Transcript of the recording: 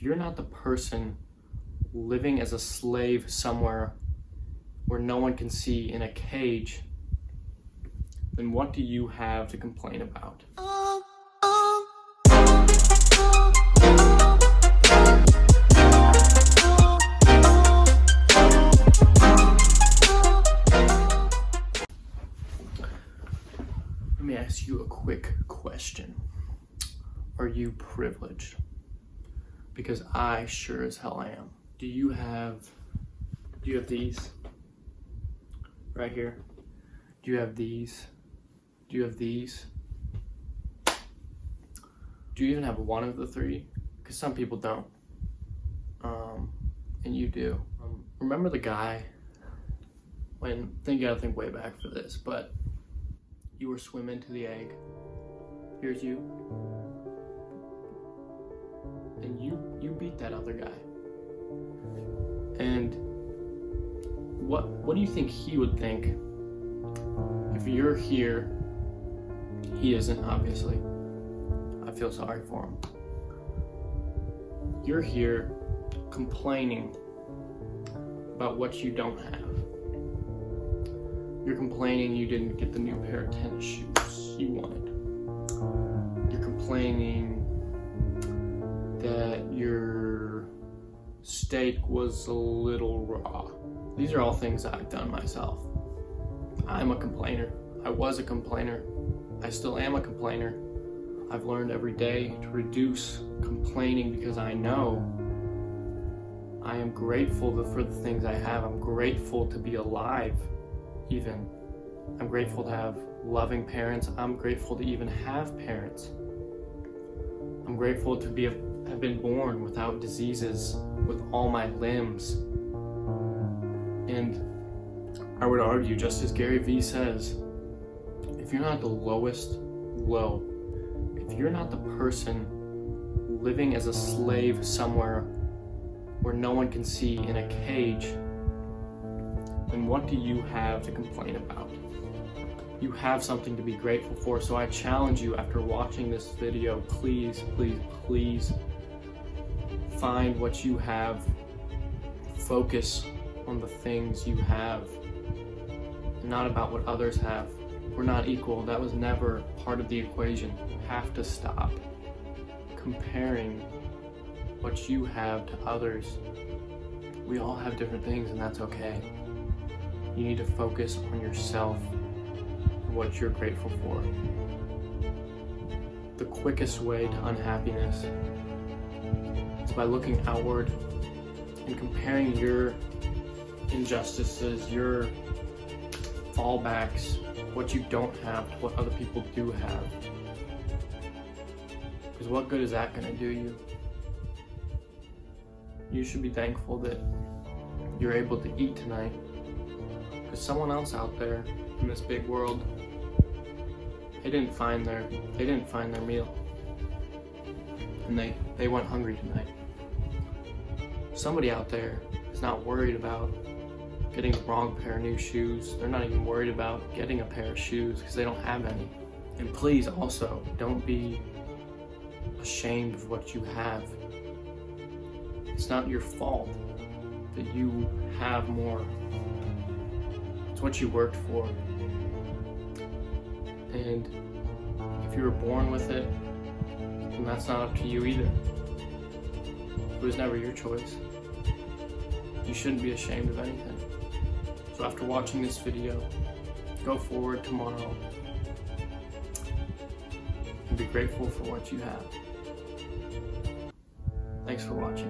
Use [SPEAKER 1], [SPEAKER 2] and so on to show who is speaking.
[SPEAKER 1] If you're not the person living as a slave somewhere where no one can see in a cage, then what do you have to complain about? Let me ask you a quick question. Are you privileged? Because I sure as hell am. Do you have these right here? Do you have these? Do you have these? Do you even have one of the three? Because some people don't. And you do. Remember the guy you gotta think way back for this, but you were swimming to the egg. Here's you. And you beat that other guy. And what do you think he would think if you're here? He isn't, obviously. I feel sorry for him. You're here complaining about what you don't have. You're complaining you didn't get the new pair of tennis shoes you wanted. You're complaining that your steak was a little raw. These are all things I've done myself. I'm a complainer. I was a complainer. I still am a complainer. I've learned every day to reduce complaining because I know I am grateful for the things I have. I'm grateful to be alive, even. I'm grateful to have loving parents. I'm grateful to even have parents. I'm grateful to have been born without diseases, with all my limbs. And I would argue, just as Gary Vee says, if you're not the lowest low, if you're not the person living as a slave somewhere where no one can see in a cage, then what do you have to complain about? You have something to be grateful for. So I challenge you, after watching this video, please, please, please find what you have. Focus on the things you have, and not about what others have. We're not equal. That was never part of the equation. You have to stop comparing what you have to others. We all have different things, and that's okay. You need to focus on yourself and what you're grateful for. The quickest way to unhappiness is by looking outward and comparing your injustices, your fallbacks, what you don't have to what other people do have. Because what good is that going to do you? You should be thankful that you're able to eat tonight. Because someone else out there in this big world, they didn't find their meal. And they went hungry tonight. Somebody out there is not worried about getting the wrong pair of new shoes. They're not even worried about getting a pair of shoes because they don't have any. And please also, don't be ashamed of what you have. It's not your fault that you have more. It's what you worked for. And if you were born with it, then that's not up to you either. It was never your choice. You shouldn't be ashamed of anything. So after watching this video, go forward tomorrow and be grateful for what you have. Thanks for watching.